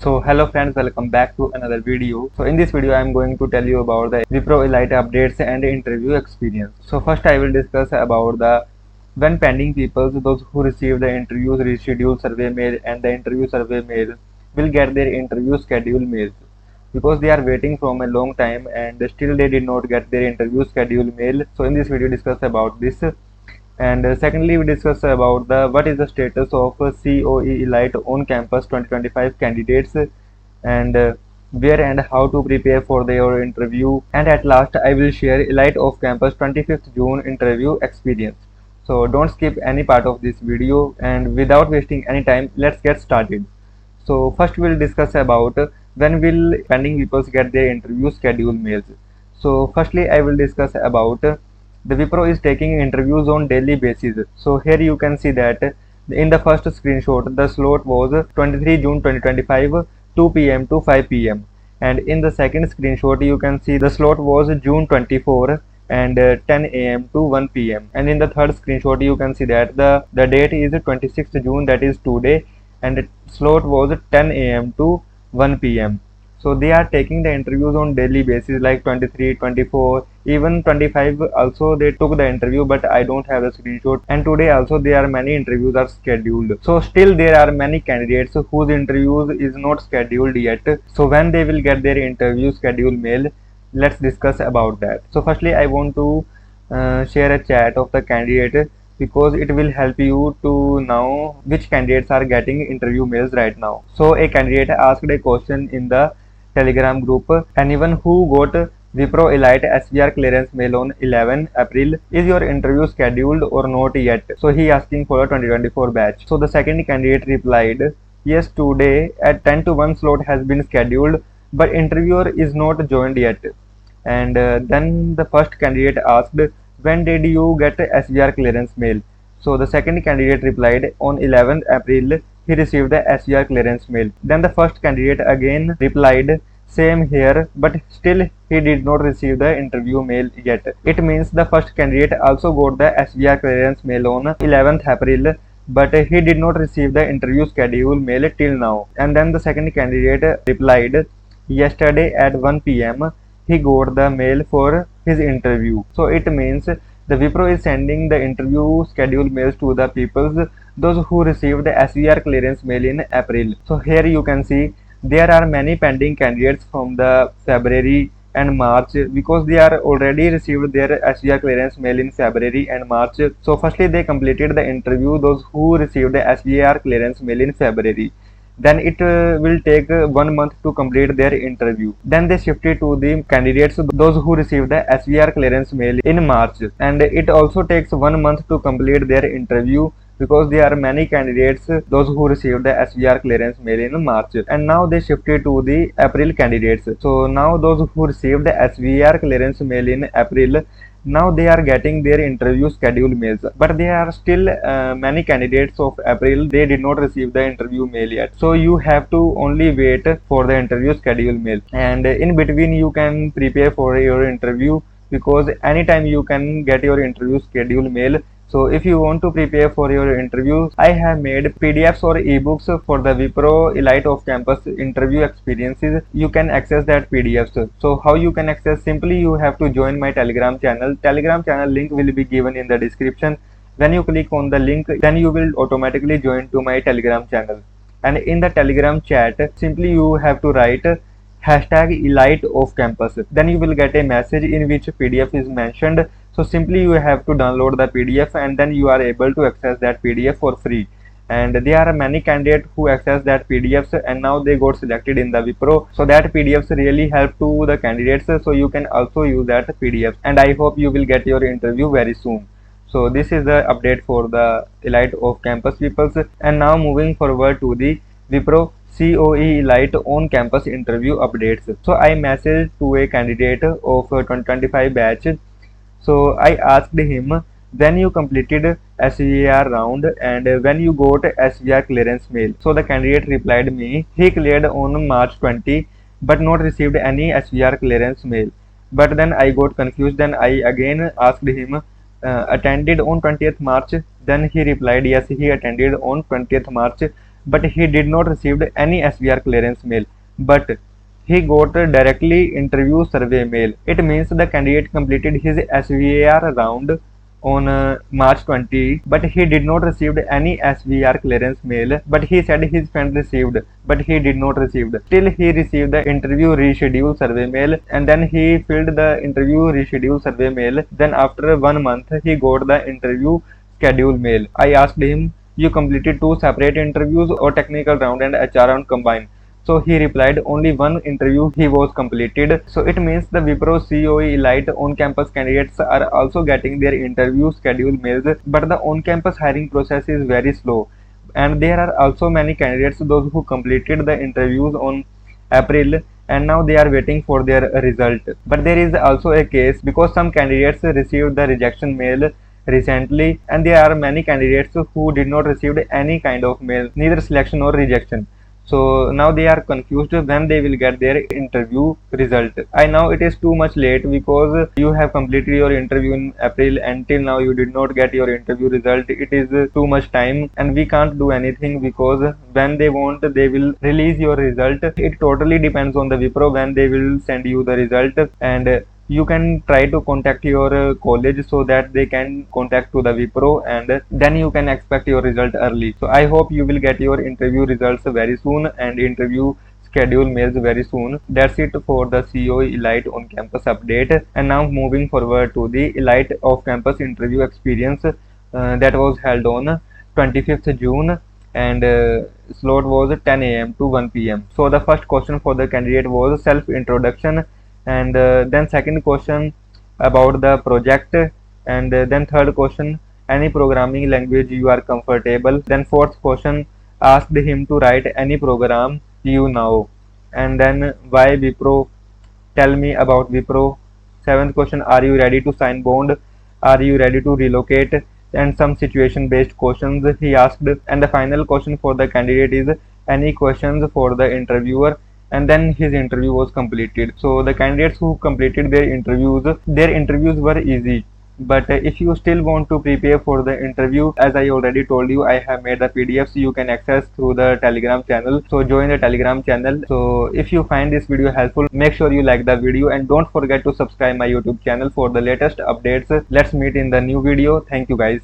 So hello friends, welcome back to another video. So in this video I am going to tell you about the Wipro Elite updates and interview experience. So first I will discuss about the when pending people, those who receive the interviews reschedule survey mail and the interview survey mail will get their interview schedule mails because they are waiting from a long time and still they did not get their interview schedule mail. So in this video discuss about this, and secondly we discuss about the what is the status of COE Elite on campus 2025 candidates, and where and how to prepare for their interview, and at last I will share Elite of campus 25th June interview experience. So don't skip any part of this video, and without wasting any time, let's get started. So first we'll discuss about when will pending people get their interview schedule mails. So firstly I will discuss about the Wipro is taking interviews on daily basis. So here you can see that in the first screenshot the slot was 23 June 2025 2 p.m. to 5 p.m. and in the second screenshot you can see the slot was June 24 and 10 a.m. to 1 p.m. and in the third screenshot you can see that the date is 26th June, that is today, and the slot was 10 a.m. to 1 p.m. So they are taking the interviews on daily basis like 23, 24, even 25 also they took the interview, but I don't have the screenshot, and today also there are many interviews are scheduled. So still there are many candidates whose interviews is not scheduled yet. So when they will get their interview schedule mail, let's discuss about that. So firstly I want to share a chat of the candidate because it will help you to know which candidates are getting interview mails right now. So a candidate asked a question in the Telegram group, anyone who got Wipro Elite SVR clearance mail on 11 April, is your interview scheduled or not yet? So he asking for a 2024 batch. So the second candidate replied, yes, today at 10 to 1 slot has been scheduled, but interviewer is not joined yet. And then the first candidate asked, when did you get SVR clearance mail? So the second candidate replied, on 11th April he received the SVR clearance mail. Then the first candidate again replied, same here, but still he did not receive the interview mail yet. It means the first candidate also got the SVR clearance mail on 11th April, but he did not receive the interview schedule mail till now. And then the second candidate replied, yesterday at 1 p.m. he got the mail for his interview. So it means the Wipro is sending the interview schedule mails to the people, those who received the SVR clearance mail in April. So here you can see there are many pending candidates from the February and March because they are already received their SVR clearance mail in February and March. So firstly they completed the interview, those who received the SVR clearance mail in February. Then it will take 1 month to complete their interview. Then they shifted to the candidates, those who received the SVR clearance mail in March, and it also takes 1 month to complete their interview because there are many candidates those who received the SVR clearance mail in March, and now they shifted to the April candidates. So now those who received the SVR clearance mail in April, now they are getting their interview schedule mails, but there are still many candidates of April, they did not receive the interview mail yet. So you have to only wait for the interview schedule mail, and in between you can prepare for your interview because anytime you can get your interview schedule mail. So if you want to prepare for your interview, I have made PDFs or ebooks for the Wipro Elite of Campus interview experiences. You can access that PDFs. So how you can access? Simply you have to join my Telegram channel. Telegram channel link will be given in the description. When you click on the link, then you will automatically join to my Telegram channel. And in the Telegram chat, simply you have to write hashtag Elite of Campus. Then you will get a message in which PDF is mentioned. So simply you have to download the PDF and then you are able to access that PDF for free. And there are many candidates who access that PDFs and now they got selected in the Wipro. So that PDFs really help to the candidates. So you can also use that PDF, and I hope you will get your interview very soon. So this is the update for the Elite of Campus peoples. And now moving forward to the Wipro COE Elite on campus interview updates. So I messaged to a candidate of 2025 batch. So I asked him, when you completed SVR round and when you got SVR clearance mail. So the candidate replied me, he cleared on March 20 but not received any SVR clearance mail. But then I got confused. Then I again asked him, attended on 20th March. Then he replied, yes, he attended on 20th March, but he did not receive any SVR clearance mail, but he got directly interview survey mail. It means the candidate completed his SVR round on March 20, but he did not receive any SVR clearance mail, but he said his friend received, but he did not receive. Still he received the interview reschedule survey mail, and then he filled the interview reschedule survey mail. Then after 1 month he got the interview schedule mail. I asked him, you completed 2 separate interviews or technical round and HR round combined? So he replied, only one interview he was completed. So it means the Wipro COE Elite on-campus candidates are also getting their interview schedule mails, but the on-campus hiring process is very slow. And there are also many candidates, those who completed the interviews on April, and now they are waiting for their result. But there is also a case because some candidates received the rejection mail recently, and there are many candidates who did not receive any kind of mail, neither selection or rejection. So now they are confused when they will get their interview result. I know it is too much late because you have completed your interview in April, until now you did not get your interview result. It is too much time and we can't do anything, because when they want they will release your result. It totally depends on the Wipro when they will send you the result, and you can try to contact your college so that they can contact to the Wipro, and then you can expect your result early. So I hope you will get your interview results very soon and interview schedule mails very soon. That's it for the COE Elite on campus update. And now moving forward to the Elite off campus interview experience that was held on 25th June, and slot was 10 a.m. to 1 p.m. So the first question for the candidate was self introduction, and then second question about the project, and then third question any programming language you are comfortable. Then fourth question asked him to write any program you know, and then why Wipro, tell me about Wipro. Seventh question, are you ready to sign bond, are you ready to relocate, and some situation based questions he asked. And the final question for the candidate is any questions for the interviewer, and then his interview was completed. So the candidates who completed their interviews were easy. But if you still want to prepare for the interview, as I already told you, I have made the PDFs you can access through the Telegram channel. So join the Telegram channel. So if you find this video helpful, make sure you like the video and don't forget to subscribe my YouTube channel for the latest updates. Let's meet in the new video. Thank you guys.